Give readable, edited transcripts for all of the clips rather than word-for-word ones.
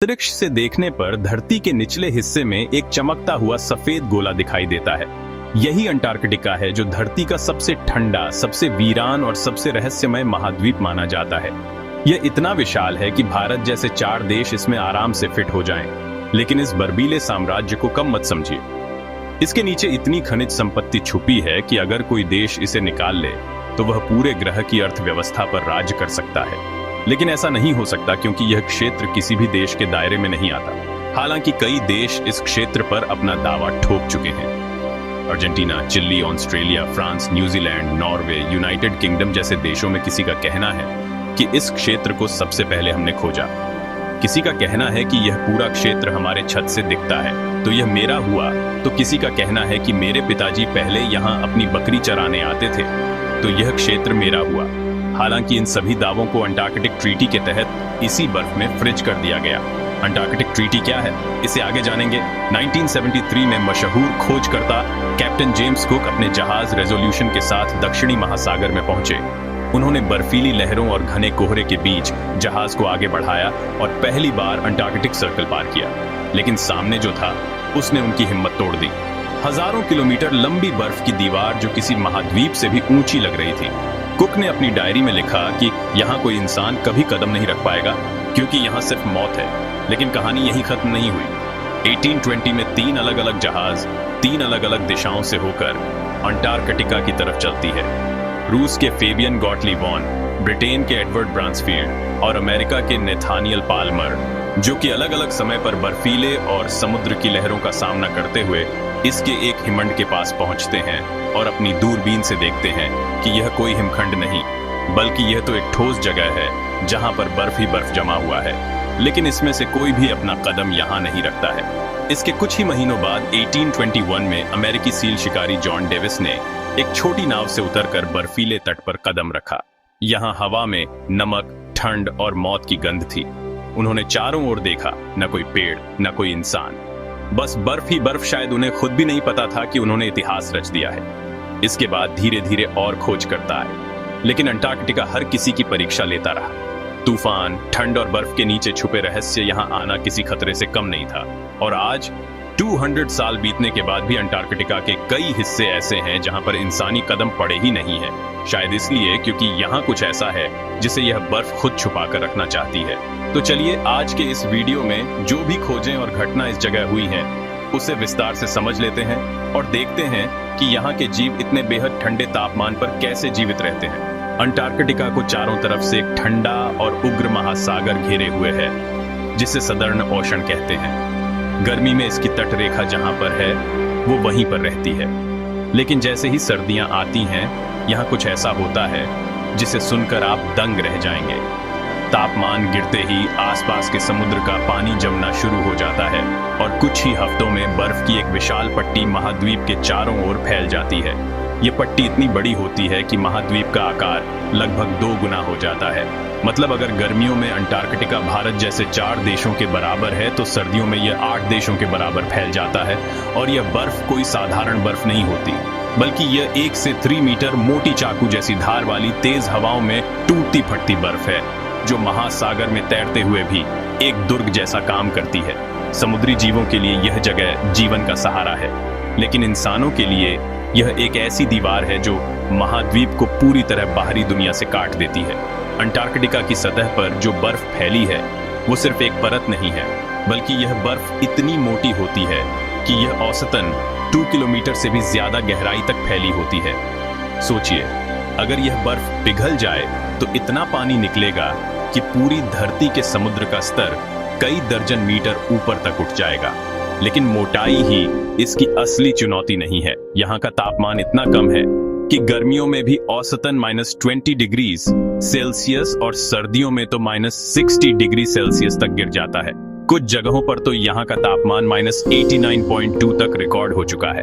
अंतरिक्ष से देखने पर धरती के निचले हिस्से में एक चमकता हुआ सफेद गोला दिखाई देता है। यही अंटार्कटिका है, जो धरती का सबसे ठंडा, सबसे वीरान और सबसे रहस्यमय महाद्वीप माना जाता है। यह इतना विशाल है कि भारत जैसे 4 देश इसमें आराम से फिट हो जाएं। लेकिन इस बर्फीले साम्राज्य को कम मत समझिए। इसके नीचे इतनी खनिज संपत्ति छुपी है कि अगर कोई देश इसे निकाल ले तो वह पूरे ग्रह की अर्थव्यवस्था पर राज कर सकता है। लेकिन ऐसा नहीं हो सकता, क्योंकि यह क्षेत्र किसी भी देश के दायरे में नहीं आता। हालांकि कई देश इस क्षेत्र पर अपना दावा ठोक चुके हैं। Argentina, Chile, Australia, France, New Zealand, Norway, United Kingdom जैसे देशों में किसी का कहना है कि इस क्षेत्र को सबसे पहले हमने खोजा। किसी का कहना है कि यह पूरा क्षेत्र हमारे छत से दिखता है, तो यह मेरा हुआ। तो किसी का कहना है कि मेरे पिताजी पहले यहाँ अपनी बकरी चराने आते थे, तो यह क्षेत्र मेरा हुआ। हालांकि इन सभी दावों को अंटार्कटिक ट्रीटी के तहत इसी बर्फ में फ्रिज कर दिया गया। अंटार्कटिक ट्रीटी क्या है, इसे आगे जानेंगे। 1973 में मशहूर खोजकर्ता कैप्टन जेम्स कुक अपने जहाज रेजोल्यूशन के साथ दक्षिणी महासागर में पहुंचे। उन्होंने बर्फीली लहरों और घने कोहरे के बीच जहाज को आगे बढ़ाया और पहली बार अंटार्कटिक सर्कल पार किया। लेकिन सामने जो था, उसने उनकी हिम्मत तोड़ दी। हजारों किलोमीटर लंबी बर्फ की दीवार जो किसी महाद्वीप से भी ऊंची लग रही थी। कुक ने अपनी डायरी में लिखा कि यहाँ कोई इंसान कभी कदम नहीं रख पाएगा, क्योंकि यहाँ सिर्फ मौत है। लेकिन कहानी यही खत्म नहीं हुई। 1820 में 3 अलग अलग जहाज 3 अलग अलग दिशाओं से होकर अंटार्कटिका की तरफ चलती है। रूस के फेबियन गॉटली वॉन, ब्रिटेन के एडवर्ड ब्रांसफील्ड और अमेरिका के नेथानियल पाल्मर, जो कि अलग अलग समय पर बर्फीले और समुद्र की लहरों का सामना करते हुए इसके एक हिमंड के पास पहुंचते हैं और अपनी दूरबीन से देखते हैं कि यह कोई हिमखंड नहीं, बल्कि यह तो एक ठोस जगह है जहां पर बर्फ ही बर्फ जमा हुआ है। लेकिन इसमें से कोई भी अपना कदम यहां नहीं रखता है। इसके कुछ ही महीनों बाद 1821 में अमेरिकी सील शिकारी जॉन डेविस ने एक छोटी नाव से उतरकर बर्फीले तट पर कदम रखा। यहाँ हवा में नमक, ठंड और मौत की गंध थी। उन्होंने चारों ओर देखा, न कोई पेड़, न कोई इंसान, बस बर्फ ही बर्फ। शायद उन्हें खुद भी नहीं पता था कि उन्होंने इतिहास रच दिया है। इसके बाद धीरे धीरे और खोज करता है, लेकिन अंटार्कटिका हर किसी की परीक्षा लेता रहा। तूफान, ठंड और बर्फ के नीचे छुपे रहस्य यहाँ आना किसी खतरे से कम नहीं था। और आज 200 साल बीतने के बाद भी अंटार्कटिका के कई हिस्से ऐसे हैं जहां पर इंसानी कदम पड़े ही नहीं है। शायद इसलिए क्योंकि यहाँ कुछ ऐसा है जिसे यह बर्फ खुद छुपा कर रखना चाहती है। तो चलिए आज के इस वीडियो में जो भी खोजें और घटना इस जगह हुई हैं, उसे विस्तार से समझ लेते हैं और देखते हैं कि यहाँ के जीव इतने बेहद ठंडे तापमान पर कैसे जीवित रहते हैं। अंटार्कटिका को चारों तरफ से एक ठंडा और उग्र महासागर घेरे हुए है, जिसे सदर्न ओशन कहते हैं। गर्मी में इसकी तट रेखा जहां पर है, वो वहीं पर रहती है। लेकिन जैसे ही सर्दियां आती हैं, यहाँ कुछ ऐसा होता है जिसे सुनकर आप दंग रह जाएंगे। तापमान गिरते ही आसपास के समुद्र का पानी जमना शुरू हो जाता है और कुछ ही हफ्तों में बर्फ की एक विशाल पट्टी महाद्वीप के चारों ओर फैल जाती है। ये पट्टी इतनी बड़ी होती है कि महाद्वीप का आकार लगभग 2 गुना हो जाता है। मतलब अगर गर्मियों में अंटार्कटिका भारत जैसे 4 देशों के बराबर है, तो सर्दियों में यह 8 देशों के बराबर फैल जाता है। और यह बर्फ कोई साधारण बर्फ नहीं होती, बल्कि यह 1 से 3 मीटर मोटी चाकू जैसी धार वाली तेज हवाओं में टूटती फटती बर्फ है, जो महासागर में तैरते हुए भी एक दुर्ग जैसा काम करती है। समुद्री जीवों के लिए यह जगह जीवन का सहारा है, लेकिन इंसानों के लिए यह एक ऐसी दीवार है जो महाद्वीप को पूरी तरह बाहरी दुनिया से काट देती है। अंटार्कटिका की सतह पर जो बर्फ फैली है, वो सिर्फ एक परत नहीं है, बल्कि यह बर्फ इतनी मोटी होती है कि यह औसतन 2 किलोमीटर से भी ज्यादा गहराई तक फैली होती है। सोचिए, अगर यह बर्फ पिघल जाए तो इतना पानी निकलेगा कि पूरी धरती के समुद्र का स्तर कई दर्जन मीटर ऊपर तक उठ जाएगा। लेकिन मोटाई ही इसकी असली चुनौती नहीं है। यहाँ का तापमान इतना कम है कि गर्मियों में भी औसतन -20 डिग्री सेल्सियस और सर्दियों में तो -60 डिग्री सेल्सियस तक गिर जाता है। कुछ जगहों पर तो यहाँ का तापमान -89.2 तक रिकॉर्ड हो चुका है,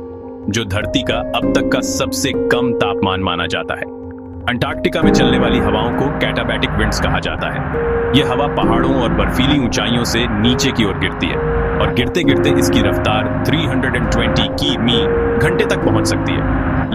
जो धरती का अब तक का सबसे कम तापमान माना जाता है। अंटार्कटिका में चलने वाली हवाओं को कैटाबैटिक विंड्स कहा जाता है। यह हवा पहाड़ों और बर्फीली ऊंचाइयों से नीचे की ओर गिरती है और गिरते गिरते इसकी रफ्तार 320 किमी घंटे तक पहुंच सकती है,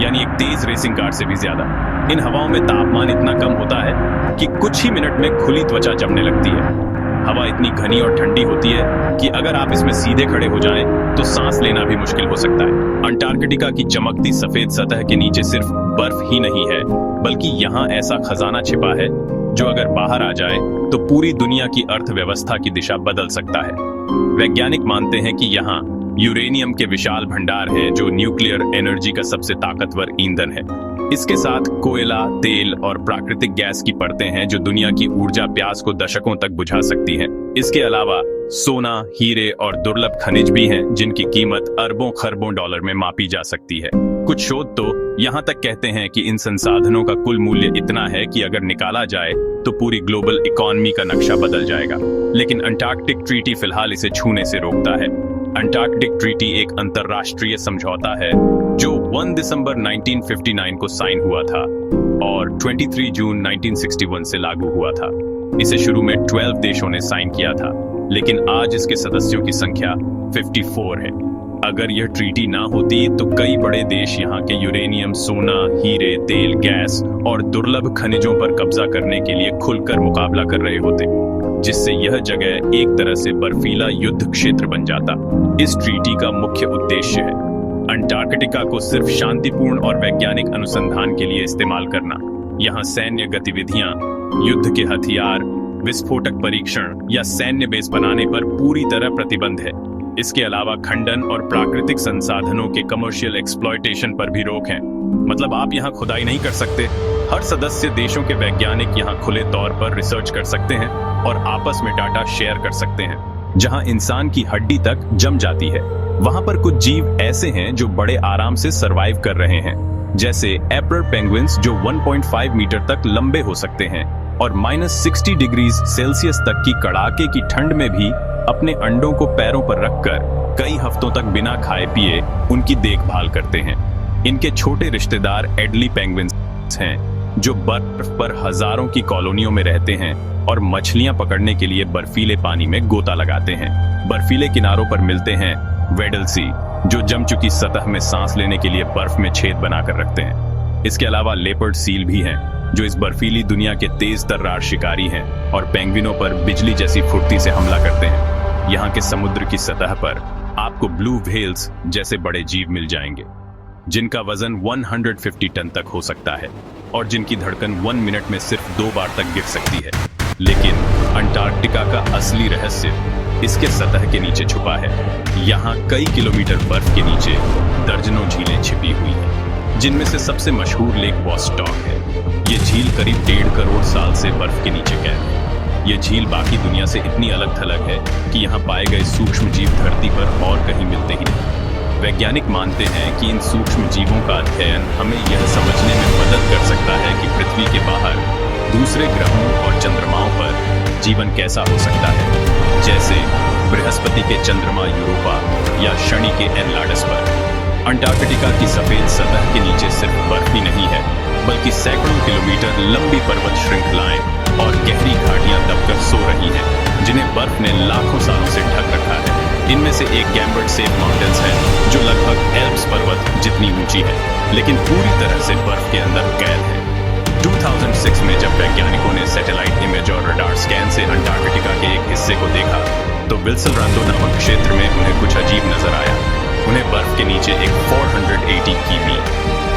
यानी एक तेज रेसिंग कार से भी ज्यादा। इन हवाओं में तापमान इतना कम होता है कि कुछ ही मिनट में खुली त्वचा जमने लगती है। हवा इतनी घनी और ठंडी होती है कि अगर आप इसमें सीधे खड़े हो जाएं तो सांस लेना भी मुश्किल हो सकता है। अंटार्कटिका की चमकती सफेद सतह के नीचे सिर्फ बर्फ ही नहीं है, बल्कि यहाँ ऐसा खजाना छिपा है जो अगर बाहर आ जाए तो पूरी दुनिया की अर्थव्यवस्था की दिशा बदल सकता है। वैज्ञानिक मानते हैं कि यहाँ यूरेनियम के विशाल भंडार हैं जो न्यूक्लियर एनर्जी का सबसे ताकतवर ईंधन है। इसके साथ कोयला, तेल और प्राकृतिक गैस की परतें हैं जो दुनिया की ऊर्जा प्यास को दशकों तक बुझा सकती हैं। इसके अलावा सोना, हीरे और दुर्लभ खनिज भी हैं जिनकी कीमत अरबों खरबों डॉलर में मापी जा सकती है। कुछ शोध तो यहाँ तक कहते हैं कि इन संसाधनों का कुल मूल्य इतना है कि अगर निकाला जाए तो पूरी ग्लोबल इकोनॉमी का नक्शा बदल जाएगा। लेकिन अंटार्कटिक ट्रीटी फिलहाल इसे छूने से रोकता है। अंटार्कटिक ट्रीटी एक अंतरराष्ट्रीय समझौता है जो 1 दिसंबर 1959 को साइन हुआ था और 23 जून 1961 से लागू हुआ था। इसे शुरू में 12 देशों ने साइन किया था, लेकिन आज इसके सदस्यों की संख्या 54 है। अगर यह ट्रीटी ना होती तो कई बड़े देश यहाँ के यूरेनियम, सोना, हीरे, तेल, गैस और दुर्लभ खनिजों पर कब्जा करने के लिए खुलकर मुकाबला कर रहे होते, जिससे यह जगह एक तरह से बर्फीला युद्ध क्षेत्र बन जाता। इस ट्रीटी का मुख्य उद्देश्य है अंटार्कटिका को सिर्फ शांतिपूर्ण और वैज्ञानिक अनुसंधान के लिए इस्तेमाल करना। यहाँ सैन्य गतिविधियां, युद्ध के हथियार, विस्फोटक परीक्षण या सैन्य बेस बनाने पर पूरी तरह प्रतिबंध है। इसके अलावा खंडन और प्राकृतिक संसाधनों के कमर्शियल एक्सप्लॉयटेशन पर भी रोक है। मतलब आप यहाँ खुदाई नहीं कर सकते। हर सदस्य देशों के वैज्ञानिक यहाँ खुले तौर पर रिसर्च कर सकते हैं और आपस में डाटा शेयर कर सकते हैं। जहाँ इंसान की हड्डी तक जम जाती है, वहाँ पर कुछ जीव ऐसे हैं जो बड़े आराम से सरवाइव कर रहे हैं, जैसे एपरर पेंगुइन्स जो 1.5 मीटर तक लंबे हो सकते हैं और -60 डिग्री सेल्सियस तक की कड़ाके की ठंड में भी अपने अंडों को पैरों पर रखकर कई हफ्तों तक बिना खाए पिए उनकी देखभाल करते हैं। इनके छोटे रिश्तेदार एडली पेंगुइन्स हैं जो बर्फ पर हजारों की कॉलोनियों में रहते हैं और मछलियां पकड़ने के लिए बर्फीले पानी में गोता लगाते हैं। बर्फीले किनारों पर मिलते हैं वेडल सी जो जम चुकी सतह में सांस लेने के लिए बर्फ में छेद बनाकर रखते हैं। इसके अलावा लेपर्ड सील भी हैं जो इस बर्फीली दुनिया के तेज तर्रार शिकारी हैं और पेंगुइनों पर बिजली जैसी फुर्ती से हमला करते हैं। यहाँ के समुद्र की सतह पर आपको ब्लू व्हेल्स जैसे बड़े जीव मिल जाएंगे जिनका वजन 150 टन तक हो सकता है और जिनकी धड़कन 1 मिनट में सिर्फ 2 बार तक गिर सकती है। लेकिन अंटार्कटिका का असली रहस्य इसके सतह के नीचे छुपा है। यहाँ कई किलोमीटर बर्फ के नीचे दर्जनों झीलें छिपी हुई हैं, जिनमें से सबसे मशहूर लेक वॉस्टॉक है। ये झील करीब 1.5 करोड़ साल से बर्फ के नीचे कैद है। ये झील बाकी दुनिया से इतनी अलग थलग है कि यहाँ पाए गए सूक्ष्म जीव धरती पर और कहीं मिलते ही नहीं। वैज्ञानिक मानते हैं कि इन सूक्ष्म जीवों का अध्ययन हमें यह समझने में मदद कर सकता है कि पृथ्वी के बाहर दूसरे ग्रहों और चंद्रमाओं पर जीवन कैसा हो सकता है, जैसे बृहस्पति के चंद्रमा यूरोपा या शनि के एनलाडस पर। अंटार्कटिका की सफेद सतह के नीचे सिर्फ बर्फ ही नहीं है, बल्कि सैकड़ों किलोमीटर लंबी पर्वत श्रृंखलाएं और गहरी घाटियां दबकर सो रही हैं, जिन्हें बर्फ ने लाखों सालों से ढक रखा है। इनमें से एक गैम्बर्ट सेफ माउंटेन्स है जो लगभग एल्प्स पर्वत जितनी ऊंची है, लेकिन पूरी तरह से बर्फ के अंदर कैद है। 2006 में जब वैज्ञानिकों ने सैटेलाइट इमेज और रडार स्कैन से अंटार्कटिका के एक हिस्से को देखा तो विल्सन रांडो नामक क्षेत्र में उन्हें कुछ अजीब नजर आया। उन्हें बर्फ के नीचे एक 480 किमी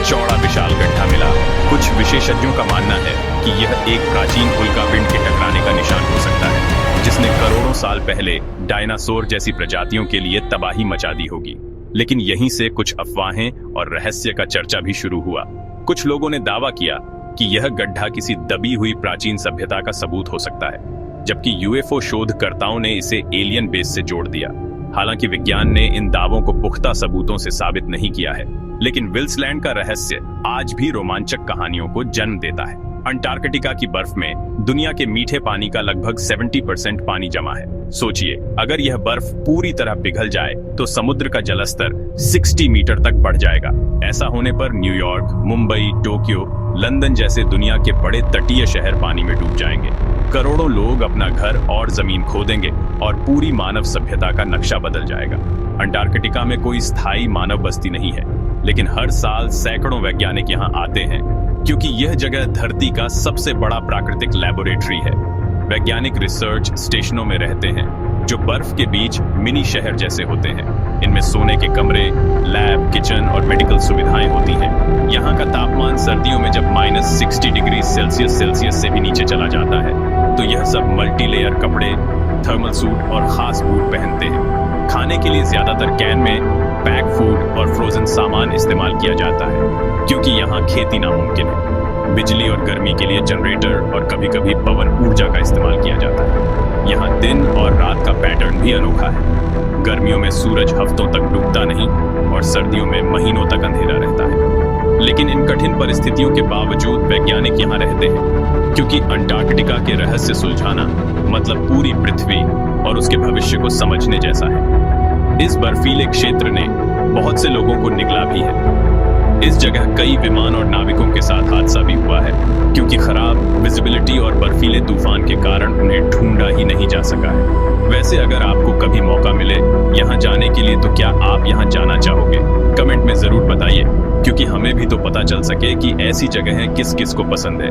चौड़ा विशाल गड्ढा मिला। कुछ विशेषज्ञों का मानना है कि यह एक प्राचीन उल्कापिंड के टकराने का निशान हो सकता है, जिसने करोड़ों साल पहले डायनासोर जैसी प्रजातियों के लिए तबाही मचा दी होगी। लेकिन यहीं से कुछ अफवाहें और रहस्य का चर्चा भी शुरू हुआ। कुछ लोगों ने दावा किया कि यह गड्ढा किसी दबी हुई प्राचीन सभ्यता का सबूत हो सकता है, जबकि यूएफओ शोधकर्ताओं ने इसे एलियन बेस से जोड़ दिया। हालांकि विज्ञान ने इन दावों को पुख्ता सबूतों से साबित नहीं किया है, लेकिन विल्सलैंड का रहस्य आज भी रोमांचक कहानियों को जन्म देता है। अंटार्कटिका की बर्फ में दुनिया के मीठे पानी का लगभग 70% पानी जमा है। सोचिए, अगर यह बर्फ पूरी तरह पिघल जाए तो समुद्र का जलस्तर 60 मीटर तक बढ़ जाएगा। ऐसा होने पर न्यूयॉर्क, मुंबई, टोक्यो, लंदन जैसे दुनिया के बड़े तटीय शहर पानी में डूब जाएंगे। करोड़ों लोग अपना घर और जमीन खो देंगे और पूरी मानव सभ्यता का नक्शा बदल जाएगा। अंटार्कटिका में कोई स्थायी मानव बस्ती नहीं है, लेकिन हर साल सैकड़ों वैज्ञानिक यहाँ आते हैं क्योंकि यह जगह धरती का सबसे बड़ा प्राकृतिक लैबोरेटरी है। वैज्ञानिक रिसर्च स्टेशनों में रहते हैं जो बर्फ के बीच मिनी शहर जैसे होते हैं। इनमें सोने के कमरे, लैब, किचन और मेडिकल सुविधाएं होती हैं। यहाँ का तापमान सर्दियों में जब -60 डिग्री सेल्सियस से भी नीचे चला जाता है तो यह सब मल्टी लेयर कपड़े, थर्मल सूट और खास बूट पहनते हैं। खाने के लिए ज्यादातर कैन में पैक फूड और फ्रोजन सामान इस्तेमाल किया जाता है क्योंकि यहाँ खेती नामुमकिन है। बिजली और गर्मी के लिए जनरेटर और कभी-कभी पवन ऊर्जा का इस्तेमाल किया जाता है। यहाँ दिन और रात का पैटर्न भी अनोखा है। गर्मियों में सूरज हफ्तों तक डूबता नहीं और सर्दियों में महीनों तक अंधेरा रहता है। लेकिन इन कठिन परिस्थितियों के बावजूद वैज्ञानिक यहाँ रहते हैं क्योंकि अंटार्कटिका के रहस्य सुलझाना मतलब पूरी पृथ्वी और उसके भविष्य को समझने जैसा है। इस बर्फीले क्षेत्र ने बहुत से लोगों को निगला भी है। इस जगह कई विमान और नाविकों के साथ हादसा भी हुआ है क्योंकि खराब विजिबिलिटी और बर्फीले तूफान के कारण उन्हें ढूंढा ही नहीं जा सका है। वैसे अगर आपको कभी मौका मिले यहाँ जाने के लिए तो क्या आप यहाँ जाना चाहोगे? कमेंट में जरूर बताइए क्योंकि हमें भी तो पता चल सके कि ऐसी जगहें किस किस को पसंद है।